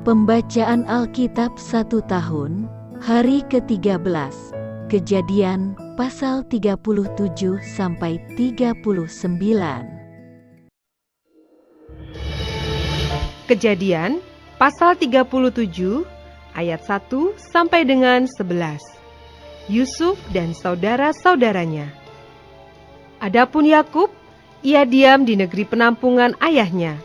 Pembacaan Alkitab 1 tahun, hari ke-13, Kejadian pasal 37 sampai 39. Kejadian pasal 37 ayat 1 sampai dengan 11. Yusuf dan saudara-saudaranya. Adapun Yakub, ia diam di negeri penampungan ayahnya,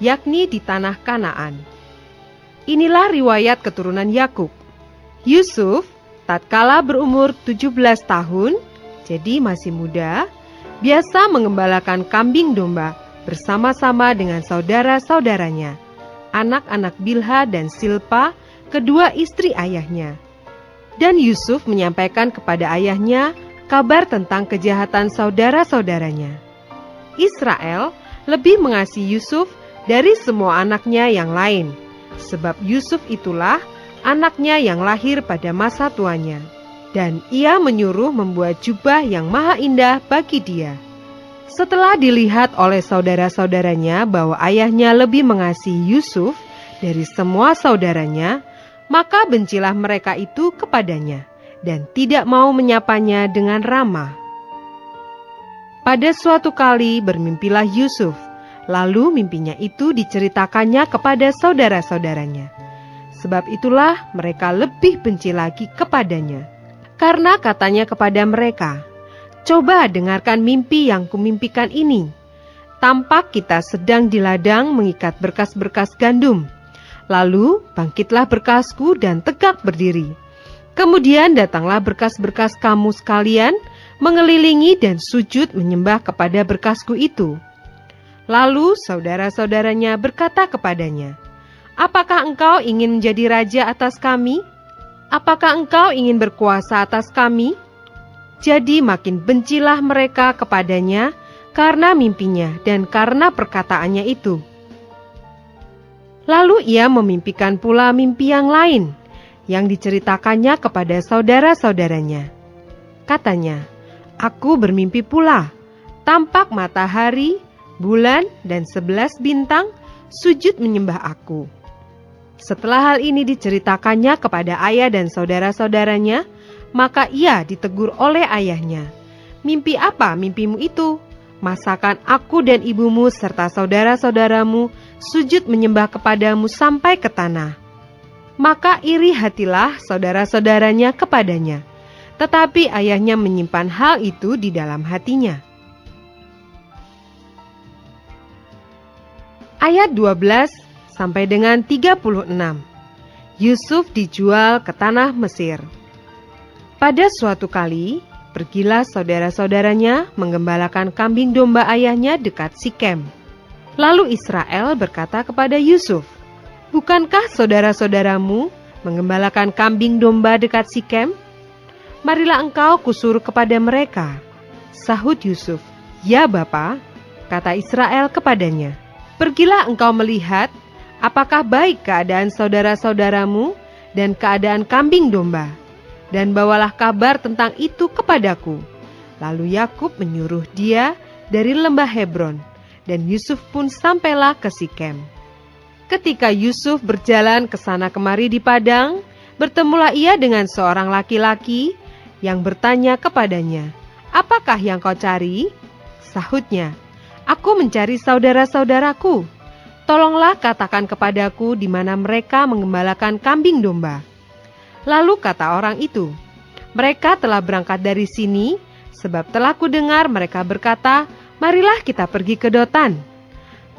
yakni di tanah Kanaan. Inilah riwayat keturunan Yakub. Yusuf tatkala berumur 17 tahun, jadi masih muda, biasa mengembalakan kambing domba bersama-sama dengan saudara-saudaranya, anak-anak Bilha dan Silpa, kedua istri ayahnya. Dan Yusuf menyampaikan kepada ayahnya kabar tentang kejahatan saudara-saudaranya. Israel lebih mengasihi Yusuf dari semua anaknya yang lain, sebab Yusuf itulah anaknya yang lahir pada masa tuanya, dan ia menyuruh membuat jubah yang maha indah bagi dia. Setelah dilihat oleh saudara-saudaranya bahwa ayahnya lebih mengasihi Yusuf dari semua saudaranya, maka bencilah mereka itu kepadanya, dan tidak mau menyapanya dengan ramah. Pada suatu kali bermimpilah Yusuf, lalu mimpinya itu diceritakannya kepada saudara-saudaranya. Sebab itulah mereka lebih benci lagi kepadanya. Karena katanya kepada mereka, "Coba dengarkan mimpi yang kumimpikan ini. Tampak kita sedang di ladang mengikat berkas-berkas gandum. Lalu bangkitlah berkasku dan tegak berdiri. Kemudian datanglah berkas-berkas kamu sekalian, mengelilingi dan sujud menyembah kepada berkasku itu." Lalu saudara-saudaranya berkata kepadanya, "Apakah engkau ingin menjadi raja atas kami? Apakah engkau ingin berkuasa atas kami?" Jadi makin bencilah mereka kepadanya karena mimpinya dan karena perkataannya itu. Lalu ia memimpikan pula mimpi yang lain, yang diceritakannya kepada saudara-saudaranya. Katanya, "Aku bermimpi pula, tampak matahari, bulan, dan 11 bintang sujud menyembah aku." Setelah hal ini diceritakannya kepada ayah dan saudara-saudaranya, maka ia ditegur oleh ayahnya. "Mimpi apa mimpimu itu? Masakan aku dan ibumu serta saudara-saudaramu sujud menyembah kepadamu sampai ke tanah?" Maka iri hatilah saudara-saudaranya kepadanya, tetapi ayahnya menyimpan hal itu di dalam hatinya. Ayat 12 sampai dengan 36. Yusuf dijual ke tanah Mesir. Pada suatu kali, pergilah saudara-saudaranya menggembalakan kambing domba ayahnya dekat Sikem. Lalu Israel berkata kepada Yusuf, "Bukankah saudara-saudaramu menggembalakan kambing domba dekat Sikem? Marilah engkau kusuruh kepada mereka." Sahut Yusuf, "Ya Bapa," kata Israel kepadanya, "Pergilah engkau melihat apakah baik keadaan saudara-saudaramu dan keadaan kambing domba, dan bawalah kabar tentang itu kepadaku." Lalu Yakub menyuruh dia dari lembah Hebron, dan Yusuf pun sampailah ke Sikem. Ketika Yusuf berjalan ke sana kemari di padang, bertemulah ia dengan seorang laki-laki yang bertanya kepadanya, "Apakah yang kau cari?" Sahutnya, "Aku mencari saudara-saudaraku. Tolonglah katakan kepadaku di mana mereka menggembalakan kambing domba." Lalu kata orang itu, "Mereka telah berangkat dari sini, sebab telah kudengar mereka berkata, 'Marilah kita pergi ke Dotan.'"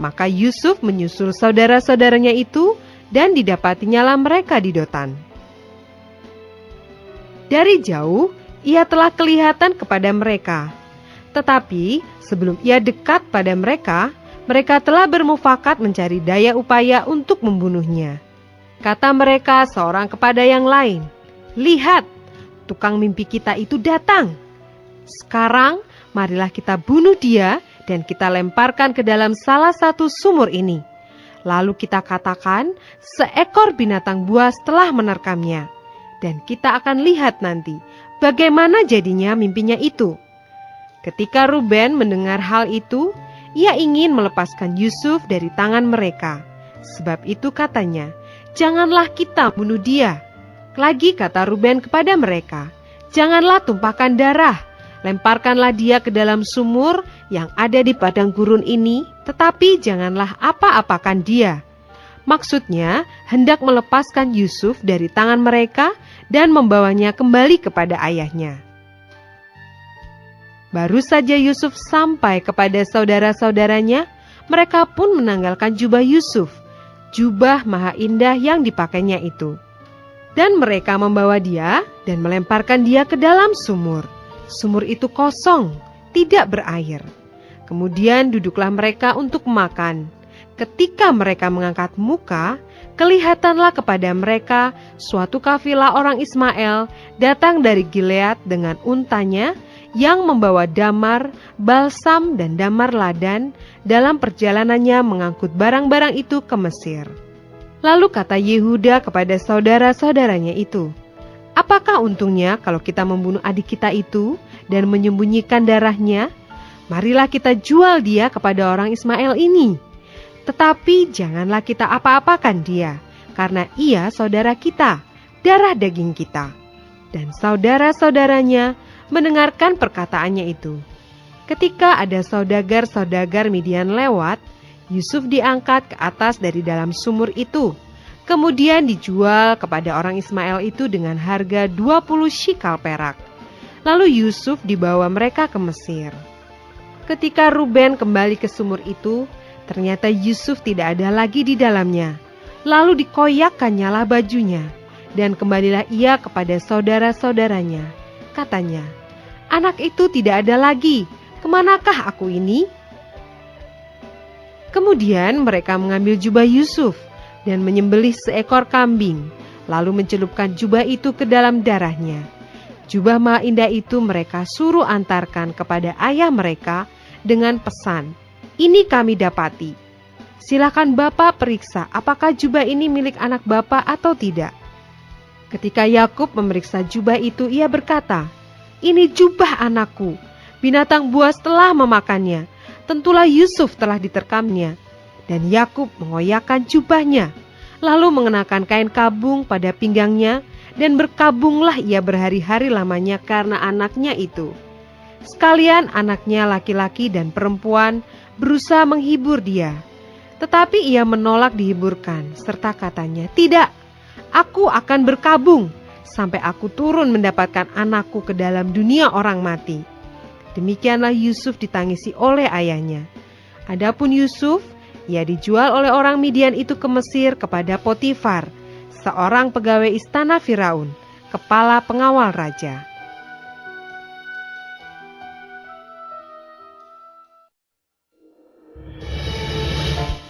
Maka Yusuf menyusul saudara-saudaranya itu, dan didapatinya mereka di Dotan. Dari jauh, ia telah kelihatan kepada mereka. Tetapi sebelum ia dekat pada mereka, mereka telah bermufakat mencari daya upaya untuk membunuhnya. Kata mereka seorang kepada yang lain, "Lihat, tukang mimpi kita itu datang. Sekarang marilah kita bunuh dia dan kita lemparkan ke dalam salah satu sumur ini. Lalu kita katakan seekor binatang buas telah menerkamnya, dan kita akan lihat nanti bagaimana jadinya mimpinya itu." Ketika Ruben mendengar hal itu, ia ingin melepaskan Yusuf dari tangan mereka. Sebab itu katanya, janganlah kita bunuh dia." Lagi kata Ruben kepada mereka, "Janganlah tumpahkan darah, lemparkanlah dia ke dalam sumur yang ada di padang gurun ini, tetapi janganlah apa-apakan dia." Maksudnya, hendak melepaskan Yusuf dari tangan mereka dan membawanya kembali kepada ayahnya. Baru saja Yusuf sampai kepada saudara-saudaranya, mereka pun menanggalkan jubah Yusuf, jubah maha indah yang dipakainya itu. Dan mereka membawa dia dan melemparkan dia ke dalam sumur. Sumur itu kosong, tidak berair. Kemudian duduklah mereka untuk makan. Ketika mereka mengangkat muka, kelihatanlah kepada mereka suatu kafilah orang Ismail datang dari Gilead dengan untanya yang membawa damar, balsam, dan damar ladan dalam perjalanannya mengangkut barang-barang itu ke Mesir. Lalu kata Yehuda kepada saudara-saudaranya itu, "Apakah untungnya kalau kita membunuh adik kita itu dan menyembunyikan darahnya? Marilah kita jual dia kepada orang Ismail ini. Tetapi janganlah kita apa-apakan dia, karena ia saudara kita, darah daging kita." Dan saudara-saudaranya mendengarkan perkataannya itu. Ketika ada saudagar-saudagar Midian lewat, Yusuf diangkat ke atas dari dalam sumur itu, kemudian dijual kepada orang Ismail itu dengan harga 20 shikal perak. Lalu Yusuf dibawa mereka ke Mesir. Ketika Ruben kembali ke sumur itu, ternyata Yusuf tidak ada lagi di dalamnya. Lalu dikoyakkannya bajunya, dan kembalilah ia kepada saudara-saudaranya. Katanya, "Anak itu tidak ada lagi, kemanakah aku ini?" Kemudian mereka mengambil jubah Yusuf dan menyembelih seekor kambing, lalu mencelupkan jubah itu ke dalam darahnya. Jubah maha indah itu mereka suruh antarkan kepada ayah mereka dengan pesan, "Ini kami dapati. Silakan Bapak periksa apakah jubah ini milik anak Bapak atau tidak." Ketika Yakub memeriksa jubah itu, ia berkata, "Ini jubah anakku. Binatang buas telah memakannya. Tentulah Yusuf telah diterkamnya." Dan Yakub mengoyakkan jubahnya, lalu mengenakan kain kabung pada pinggangnya, dan berkabunglah ia berhari-hari lamanya karena anaknya itu. Sekalian anaknya laki-laki dan perempuan berusaha menghibur dia. Tetapi ia menolak dihiburkan, serta katanya, "Tidak, aku akan berkabung sampai aku turun mendapatkan anakku ke dalam dunia orang mati." Demikianlah Yusuf ditangisi oleh ayahnya. Adapun Yusuf, ia dijual oleh orang Midian itu ke Mesir kepada Potifar, seorang pegawai istana Firaun, kepala pengawal raja.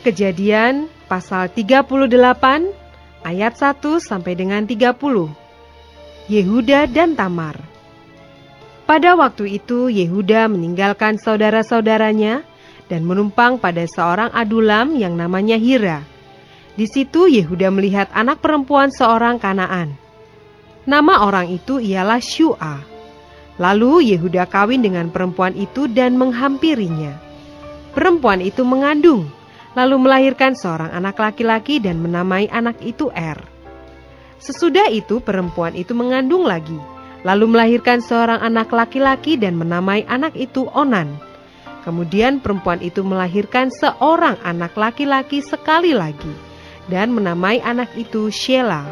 Kejadian pasal 38 ayat 1 sampai dengan 30. Yehuda dan Tamar. Pada waktu itu Yehuda meninggalkan saudara-saudaranya dan menumpang pada seorang adulam yang namanya Hira. Di situ Yehuda melihat anak perempuan seorang Kanaan. Nama orang itu ialah Syua. Lalu Yehuda kawin dengan perempuan itu dan menghampirinya. Perempuan itu mengandung, lalu melahirkan seorang anak laki-laki dan menamai anak itu Er. Sesudah itu perempuan itu mengandung lagi, lalu melahirkan seorang anak laki-laki dan menamai anak itu Onan. Kemudian perempuan itu melahirkan seorang anak laki-laki sekali lagi dan menamai anak itu Shela.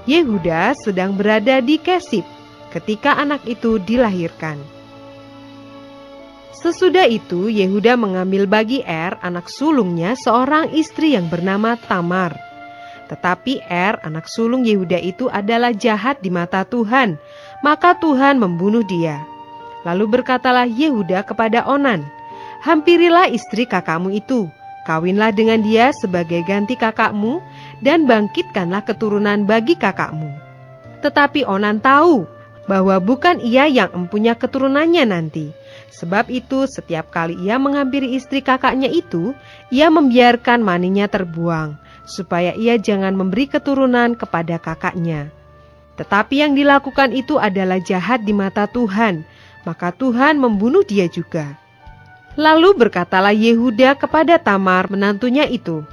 Yehuda sedang berada di Kesib ketika anak itu dilahirkan. Sesudah itu Yehuda mengambil bagi Er anak sulungnya seorang istri yang bernama Tamar. Tetapi Er anak sulung Yehuda itu adalah jahat di mata Tuhan, maka Tuhan membunuh dia. Lalu berkatalah Yehuda kepada Onan, "Hampirilah istri kakakmu itu, kawinlah dengan dia sebagai ganti kakakmu, dan bangkitkanlah keturunan bagi kakakmu." Tetapi Onan tahu bahwa bukan ia yang mempunyai keturunannya nanti. Sebab itu setiap kali ia menghampiri istri kakaknya itu, ia membiarkan maninya terbuang, supaya ia jangan memberi keturunan kepada kakaknya. Tetapi yang dilakukan itu adalah jahat di mata Tuhan, maka Tuhan membunuh dia juga. Lalu berkatalah Yehuda kepada Tamar menantunya itu,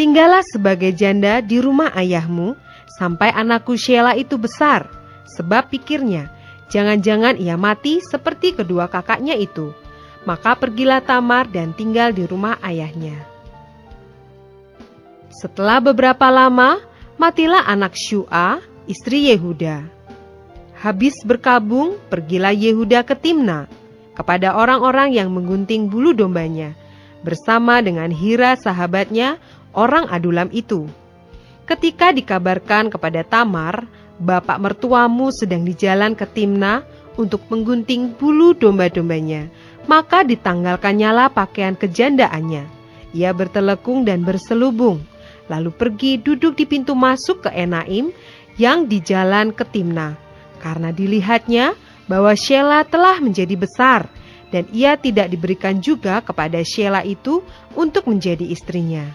Tinggallah sebagai janda di rumah ayahmu sampai anakku Shelah itu besar. Sebab pikirnya, jangan-jangan ia mati seperti kedua kakaknya itu. Maka pergilah Tamar dan tinggal di rumah ayahnya. Setelah beberapa lama, matilah anak Syua, istri Yehuda. Habis berkabung, pergilah Yehuda ke Timna, kepada orang-orang yang menggunting bulu dombanya, bersama dengan Hira sahabatnya, orang Adulam itu. Ketika dikabarkan kepada Tamar, bapak mertuamu sedang di jalan ke Timna untuk menggunting bulu domba-dombanya, maka ditanggalkannyalah pakaian kejandaannya. Ia bertelekung dan berselubung, lalu pergi duduk di pintu masuk ke Enaim yang di jalan ke Timna, karena dilihatnya bahwa Shelah telah menjadi besar, dan ia tidak diberikan juga kepada Shelah itu untuk menjadi istrinya.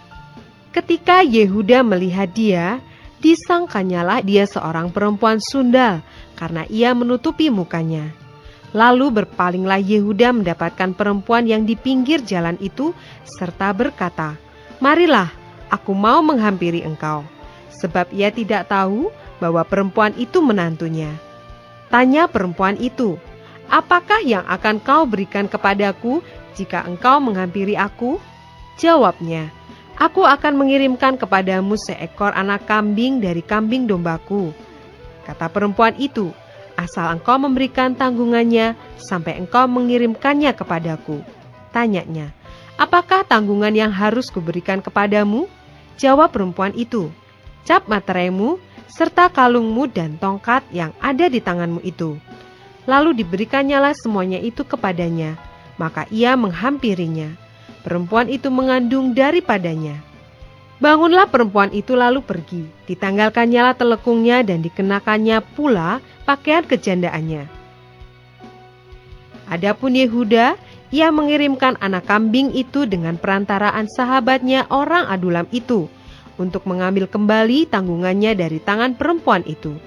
Ketika Yehuda melihat dia, disangkanyalah dia seorang perempuan sundal, karena ia menutupi mukanya. Lalu berpalinglah Yehuda mendapatkan perempuan yang di pinggir jalan itu, serta berkata, "Marilah, aku mau menghampiri engkau." Sebab ia tidak tahu bahwa perempuan itu menantunya. Tanya perempuan itu, "Apakah yang akan kau berikan kepadaku jika engkau menghampiri aku?" Jawabnya, "Aku akan mengirimkan kepadamu seekor anak kambing dari kambing dombaku." Kata perempuan itu, "Asal engkau memberikan tanggungannya sampai engkau mengirimkannya kepadaku." Tanyanya, "Apakah tanggungan yang harus kuberikan kepadamu?" Jawab perempuan itu, "Cap materaimu serta kalungmu dan tongkat yang ada di tanganmu itu." Lalu diberikannya semuanya itu kepadanya, maka ia menghampirinya. Perempuan itu mengandung daripadanya. Bangunlah perempuan itu lalu pergi, ditanggalkannyalah telekungnya dan dikenakannya pula pakaian kejandaannya. Adapun Yehuda, ia mengirimkan anak kambing itu dengan perantaraan sahabatnya orang Adulam itu, untuk mengambil kembali tanggungannya dari tangan perempuan itu.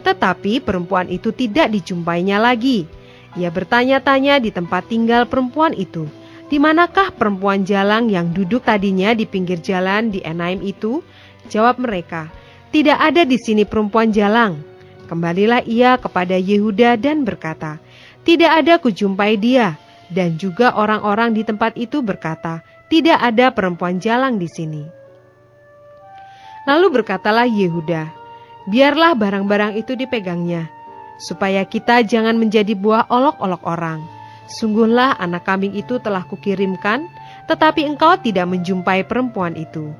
Tetapi perempuan itu tidak dijumpainya lagi. Ia bertanya-tanya di tempat tinggal perempuan itu, "Di manakah perempuan jalang yang duduk tadinya di pinggir jalan di Enaim itu?" Jawab mereka, "Tidak ada di sini perempuan jalang." Kembalilah ia kepada Yehuda dan berkata, "Tidak ada kujumpai dia." Dan juga orang-orang di tempat itu berkata, "Tidak ada perempuan jalang di sini." Lalu berkatalah Yehuda, "Biarlah barang-barang itu dipegangnya, supaya kita jangan menjadi buah olok-olok orang. Sungguhlah anak kambing itu telah kukirimkan, tetapi engkau tidak menjumpai perempuan itu."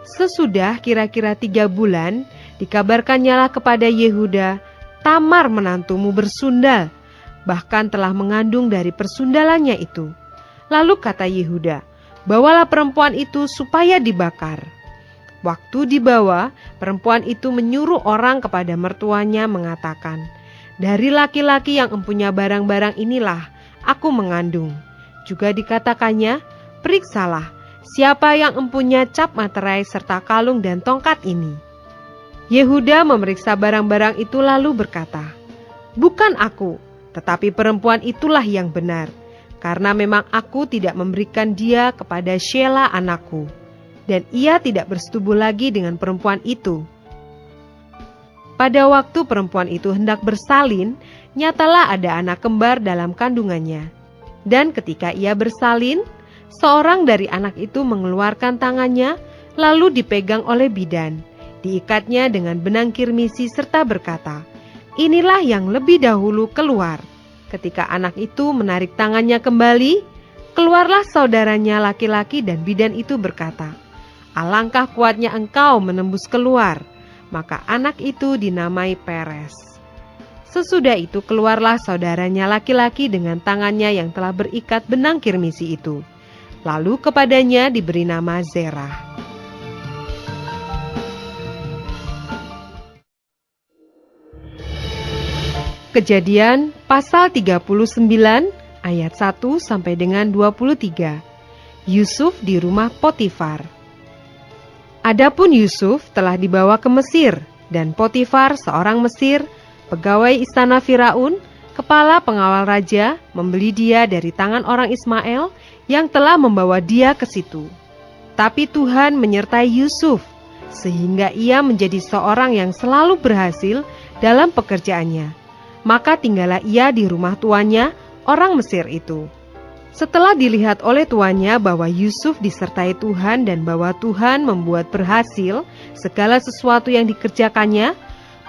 Sesudah kira-kira 3 bulan, dikabarkannyalah kepada Yehuda, "Tamar menantumu bersundal, bahkan telah mengandung dari persundalannya itu." Lalu kata Yehuda, "Bawalah perempuan itu supaya dibakar." Waktu dibawa, perempuan itu menyuruh orang kepada mertuanya mengatakan, "Dari laki-laki yang empunya barang-barang inilah aku mengandung." Juga dikatakannya, "Periksalah, siapa yang empunya cap materai serta kalung dan tongkat ini." Yehuda memeriksa barang-barang itu lalu berkata, "Bukan aku, tetapi perempuan itulah yang benar, karena memang aku tidak memberikan dia kepada Shelah anakku, dan ia tidak bersetubuh lagi dengan perempuan itu." Pada waktu perempuan itu hendak bersalin, nyatalah ada anak kembar dalam kandungannya. Dan ketika ia bersalin, seorang dari anak itu mengeluarkan tangannya, lalu dipegang oleh bidan, diikatnya dengan benang kirmisi serta berkata, "Inilah yang lebih dahulu keluar." Ketika anak itu menarik tangannya kembali, keluarlah saudaranya laki-laki dan bidan itu berkata, "Alangkah kuatnya engkau menembus keluar." Maka anak itu dinamai Peres. Sesudah itu keluarlah saudaranya laki-laki dengan tangannya yang telah berikat benang kirmisi itu. Lalu kepadanya diberi nama Zerah. Kejadian pasal 39 ayat 1 sampai dengan 23. Yusuf di rumah Potifar. Adapun Yusuf telah dibawa ke Mesir, dan Potifar seorang Mesir, pegawai istana Firaun, kepala pengawal raja, membeli dia dari tangan orang Ismail yang telah membawa dia ke situ. Tetapi Tuhan menyertai Yusuf, sehingga ia menjadi seorang yang selalu berhasil dalam pekerjaannya. Maka tinggallah ia di rumah tuannya, orang Mesir itu. Setelah dilihat oleh tuannya bahwa Yusuf disertai Tuhan dan bahwa Tuhan membuat berhasil segala sesuatu yang dikerjakannya,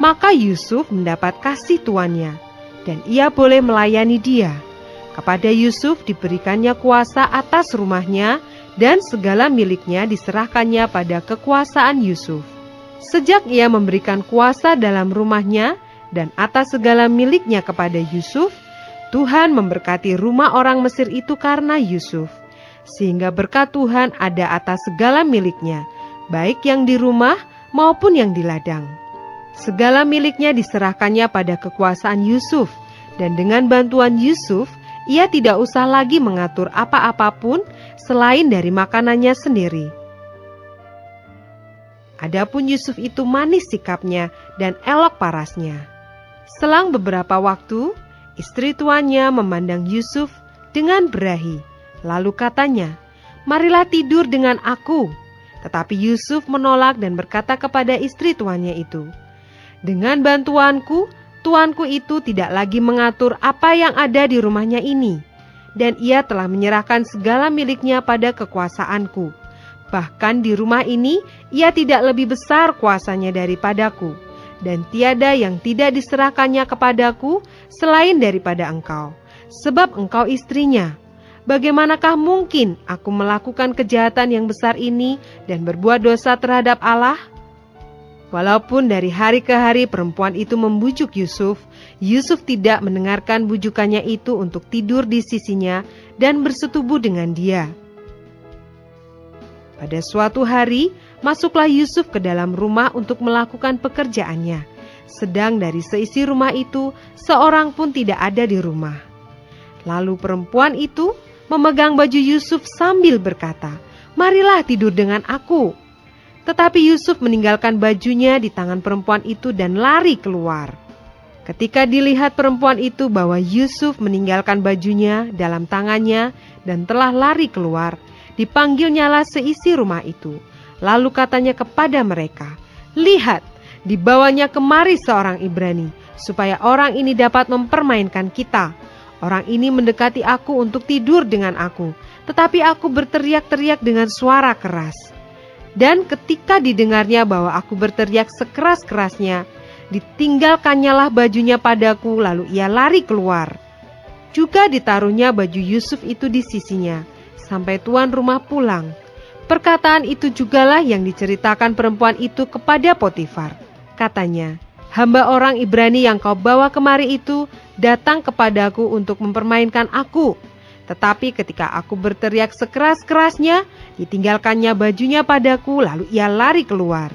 maka Yusuf mendapat kasih tuannya, dan ia boleh melayani dia. Kepada Yusuf diberikannya kuasa atas rumahnya, dan segala miliknya diserahkannya pada kekuasaan Yusuf. Sejak ia memberikan kuasa dalam rumahnya dan atas segala miliknya kepada Yusuf, Tuhan memberkati rumah orang Mesir itu karena Yusuf, sehingga berkat Tuhan ada atas segala miliknya, baik yang di rumah maupun yang di ladang. Segala miliknya diserahkannya pada kekuasaan Yusuf, dan dengan bantuan Yusuf, ia tidak usah lagi mengatur apa-apapun selain dari makanannya sendiri. Adapun Yusuf itu manis sikapnya dan elok parasnya. Selang beberapa waktu, istri tuannya memandang Yusuf dengan berahi, lalu katanya, "Marilah tidur dengan aku." Tetapi Yusuf menolak dan berkata kepada istri tuannya itu, "Dengan bantuanku, tuanku itu tidak lagi mengatur apa yang ada di rumahnya ini, dan ia telah menyerahkan segala miliknya pada kekuasaanku. Bahkan di rumah ini, ia tidak lebih besar kuasanya daripadaku. Dan tiada yang tidak diserahkannya kepadaku selain daripada engkau, sebab engkau istrinya. Bagaimanakah mungkin aku melakukan kejahatan yang besar ini dan berbuat dosa terhadap Allah?" Walaupun dari hari ke hari perempuan itu membujuk Yusuf, Yusuf tidak mendengarkan bujukannya itu untuk tidur di sisinya dan bersetubuh dengan dia. Pada suatu hari, masuklah Yusuf ke dalam rumah untuk melakukan pekerjaannya. Sedang dari seisi rumah itu, seorang pun tidak ada di rumah. Lalu perempuan itu memegang baju Yusuf sambil berkata, "Marilah tidur dengan aku." Tetapi Yusuf meninggalkan bajunya di tangan perempuan itu dan lari keluar. Ketika dilihat perempuan itu bahwa Yusuf meninggalkan bajunya dalam tangannya dan telah lari keluar, dipanggilnyalah seisi rumah itu. Lalu katanya kepada mereka, "Lihat, dibawanya kemari seorang Ibrani, supaya orang ini dapat mempermainkan kita. Orang ini mendekati aku untuk tidur dengan aku, tetapi aku berteriak-teriak dengan suara keras. Dan ketika didengarnya bahwa aku berteriak sekeras-kerasnya, ditinggalkannyalah bajunya padaku, lalu ia lari keluar. Juga ditaruhnya baju Yusuf itu di sisinya, sampai tuan rumah pulang. Perkataan itu jugalah yang diceritakan perempuan itu kepada Potifar. Katanya, "Hamba orang Ibrani yang kau bawa kemari itu datang kepadaku untuk mempermainkan aku. Tetapi ketika aku berteriak sekeras-kerasnya, ditinggalkannya bajunya padaku, lalu ia lari keluar."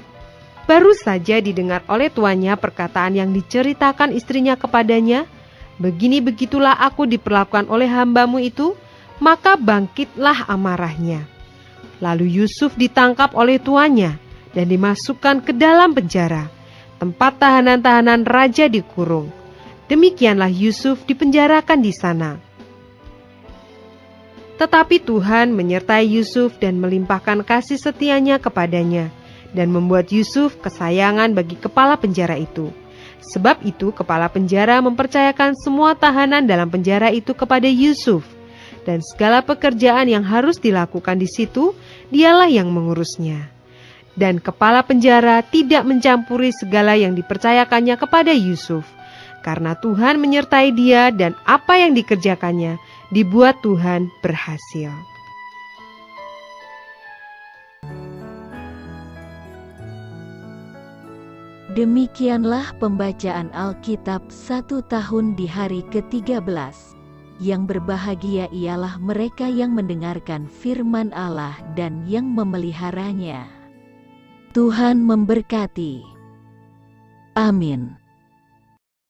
Baru saja didengar oleh tuannya perkataan yang diceritakan istrinya kepadanya, "Begini-begitulah aku diperlakukan oleh hambamu itu," maka bangkitlah amarahnya. Lalu Yusuf ditangkap oleh tuannya dan dimasukkan ke dalam penjara, tempat tahanan-tahanan raja dikurung. Demikianlah Yusuf dipenjarakan di sana. Tetapi Tuhan menyertai Yusuf dan melimpahkan kasih setianya kepadanya, dan membuat Yusuf kesayangan bagi kepala penjara itu. Sebab itu kepala penjara mempercayakan semua tahanan dalam penjara itu kepada Yusuf, dan segala pekerjaan yang harus dilakukan di situ, dialah yang mengurusnya. Dan kepala penjara tidak mencampuri segala yang dipercayakannya kepada Yusuf, karena Tuhan menyertai dia dan apa yang dikerjakannya dibuat Tuhan berhasil. Demikianlah pembacaan Alkitab 1 tahun di hari ke-13. Yang berbahagia ialah mereka yang mendengarkan firman Allah dan yang memeliharanya. Tuhan memberkati. Amin.